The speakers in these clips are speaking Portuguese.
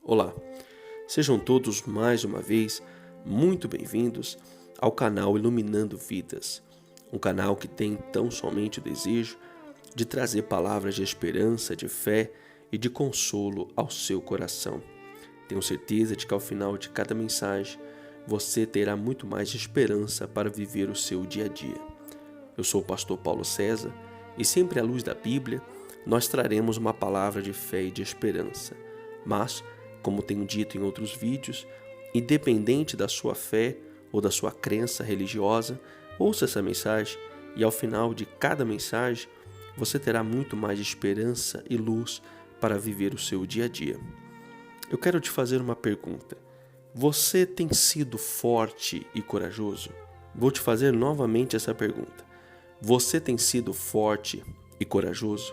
Olá, sejam todos mais uma vez muito bem-vindos ao canal Iluminando Vidas, um canal que tem tão somente o desejo de trazer palavras de esperança, de fé e de consolo ao seu coração. Tenho certeza de que ao final de cada mensagem você terá muito mais esperança para viver o seu dia a dia. Eu sou o pastor Paulo César e sempre à luz da Bíblia nós traremos uma palavra de fé e de esperança, mas como tenho dito em outros vídeos, independente da sua fé ou da sua crença religiosa, ouça essa mensagem e ao final de cada mensagem você terá muito mais esperança e luz para viver o seu dia a dia. Eu quero te fazer uma pergunta. Você tem sido forte e corajoso? Vou te fazer novamente essa pergunta. Você tem sido forte e corajoso?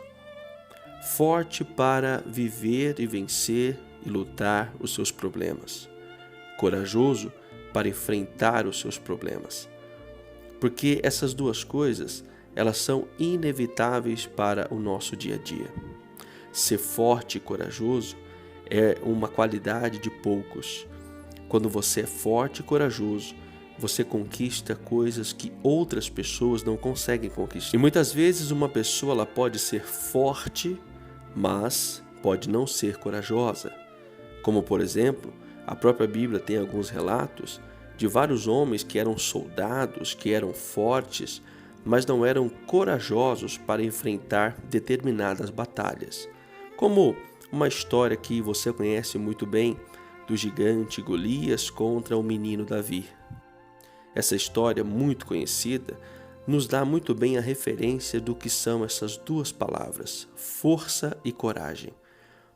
Forte para viver e vencer e lutar os seus problemas. Corajoso para enfrentar os seus problemas. Porque essas duas coisas, elas são inevitáveis para o nosso dia a dia. Ser forte e corajoso é uma qualidade de poucos. Quando você é forte e corajoso, você conquista coisas que outras pessoas não conseguem conquistar. E muitas vezes uma pessoa ela pode ser forte, mas pode não ser corajosa. Como, por exemplo, a própria Bíblia tem alguns relatos de vários homens que eram soldados, que eram fortes, mas não eram corajosos para enfrentar determinadas batalhas. Como uma história que você conhece muito bem do gigante Golias contra o menino Davi. Essa história muito conhecida nos dá muito bem a referência do que são essas duas palavras, força e coragem.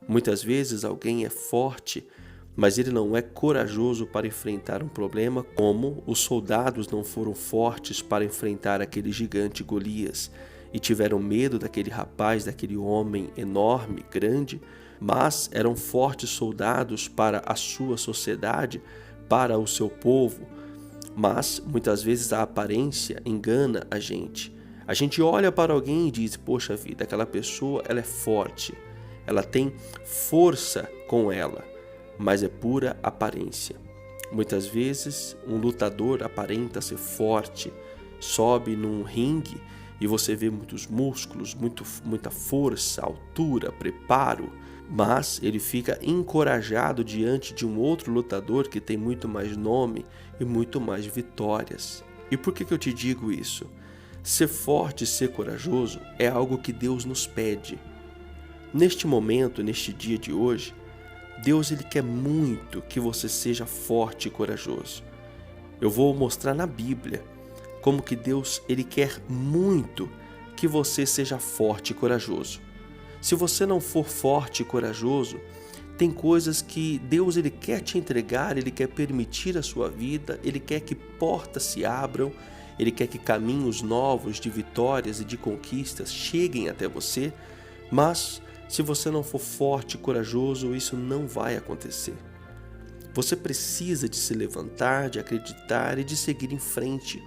Muitas vezes alguém é forte, mas ele não é corajoso para enfrentar um problema, como os soldados não foram fortes para enfrentar aquele gigante Golias e tiveram medo daquele rapaz, daquele homem enorme, grande, mas eram fortes soldados para a sua sociedade, para o seu povo. Mas muitas vezes a aparência engana a gente. A gente olha para alguém e diz, poxa vida, aquela pessoa ela é forte. Ela tem força com ela, mas é pura aparência. Muitas vezes, um lutador aparenta ser forte, sobe num ringue e você vê muitos músculos, muita força, altura, preparo, mas ele fica encorajado diante de um outro lutador que tem muito mais nome e muito mais vitórias. E por que eu te digo isso? Ser forte e ser corajoso é algo que Deus nos pede. Neste momento, neste dia de hoje, Deus ele quer muito que você seja forte e corajoso. Eu vou mostrar na Bíblia como que Deus ele quer muito que você seja forte e corajoso. Se você não for forte e corajoso, tem coisas que Deus ele quer te entregar, ele quer permitir a sua vida, ele quer que portas se abram, ele quer que caminhos novos de vitórias e de conquistas cheguem até você, mas se você não for forte e corajoso, isso não vai acontecer. Você precisa de se levantar, de acreditar e de seguir em frente,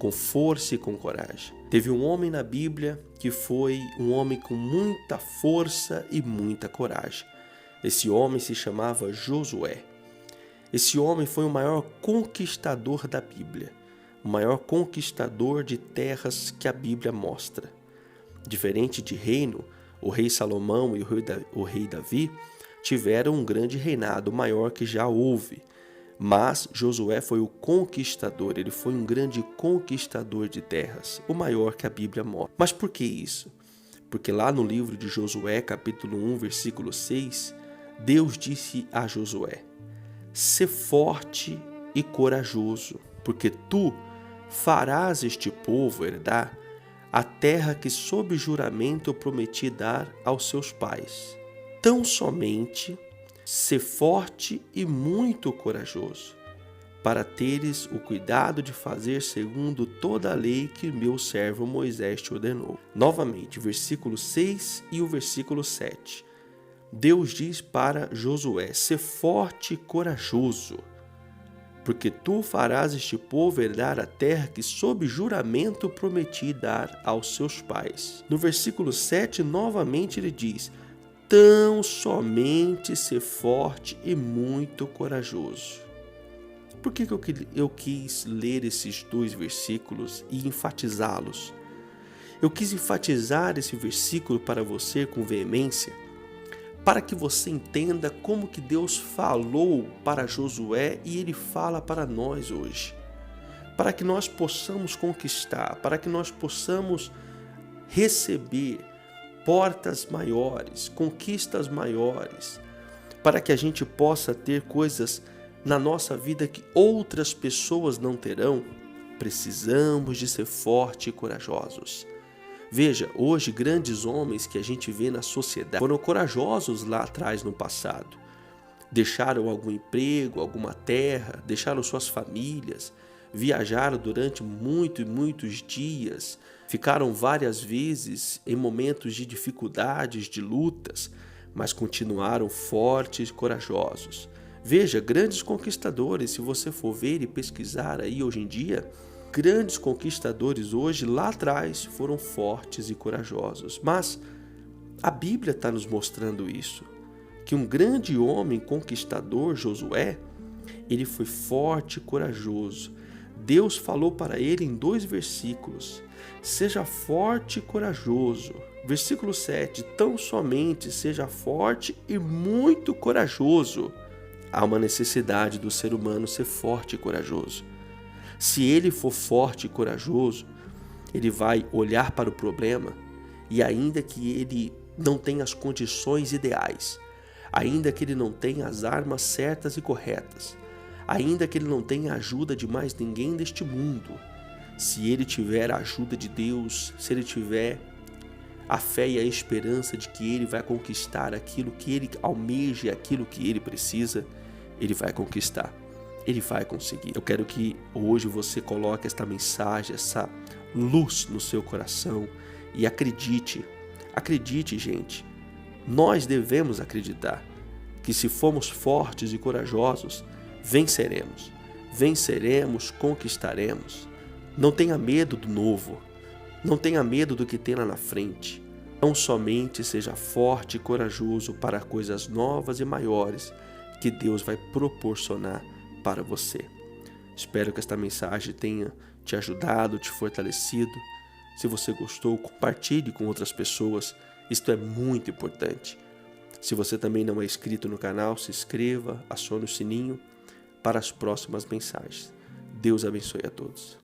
com força e com coragem. Teve um homem na Bíblia que foi um homem com muita força e muita coragem. Esse homem se chamava Josué. Esse homem foi o maior conquistador da Bíblia, o maior conquistador de terras que a Bíblia mostra. Diferente de reino, o rei Salomão e o rei Davi tiveram um grande reinado, maior que já houve. Mas Josué foi o conquistador, ele foi um grande conquistador de terras, o maior que a Bíblia mostra. Mas por que isso? Porque lá no livro de Josué, capítulo 1, versículo 6, Deus disse a Josué, sê forte e corajoso, porque tu farás este povo herdar a terra que sob juramento eu prometi dar aos seus pais. Tão somente ser forte e muito corajoso, para teres o cuidado de fazer segundo toda a lei que meu servo Moisés te ordenou. Novamente, versículo 6 e o versículo 7. Deus diz para Josué, ser forte e corajoso, porque tu farás este povo herdar a terra que sob juramento prometi dar aos seus pais. No versículo 7, novamente ele diz, tão somente ser forte e muito corajoso. Por que eu quis ler esses 2 versículos e enfatizá-los? Eu quis enfatizar esse versículo para você com veemência, para que você entenda como que Deus falou para Josué e Ele fala para nós hoje. Para que nós possamos conquistar, para que nós possamos receber portas maiores, conquistas maiores, para que a gente possa ter coisas na nossa vida que outras pessoas não terão, precisamos de ser fortes e corajosos. Veja, hoje grandes homens que a gente vê na sociedade foram corajosos lá atrás no passado. Deixaram algum emprego, alguma terra, deixaram suas famílias, viajaram durante muitos dias, ficaram várias vezes em momentos de dificuldades, de lutas, mas continuaram fortes e corajosos. Veja, grandes conquistadores, se você for ver e pesquisar aí hoje em dia, grandes conquistadores hoje lá atrás foram fortes e corajosos. Mas a Bíblia está nos mostrando isso, que um grande homem conquistador, Josué, ele foi forte e corajoso. Deus falou para ele em 2 versículos, seja forte e corajoso. Versículo 7, tão somente seja forte e muito corajoso. Há uma necessidade do ser humano ser forte e corajoso. Se ele for forte e corajoso, ele vai olhar para o problema e ainda que ele não tenha as condições ideais, ainda que ele não tenha as armas certas e corretas, ainda que ele não tenha a ajuda de mais ninguém deste mundo, se ele tiver a ajuda de Deus, se ele tiver a fé e a esperança de que ele vai conquistar aquilo que ele almeja e aquilo que ele precisa, ele vai conquistar, ele vai conseguir. Eu quero que hoje você coloque esta mensagem, essa luz no seu coração e acredite, gente, nós devemos acreditar que se formos fortes e corajosos, venceremos, conquistaremos. Não tenha medo do novo, não tenha medo do que tem lá na frente. Não somente seja forte e corajoso para coisas novas e maiores que Deus vai proporcionar para você. Espero que esta mensagem tenha te ajudado, te fortalecido. Se você gostou, compartilhe com outras pessoas. Isto é muito importante. Se você também não é inscrito no canal, se inscreva, acione o sininho para as próximas mensagens. Deus abençoe a todos.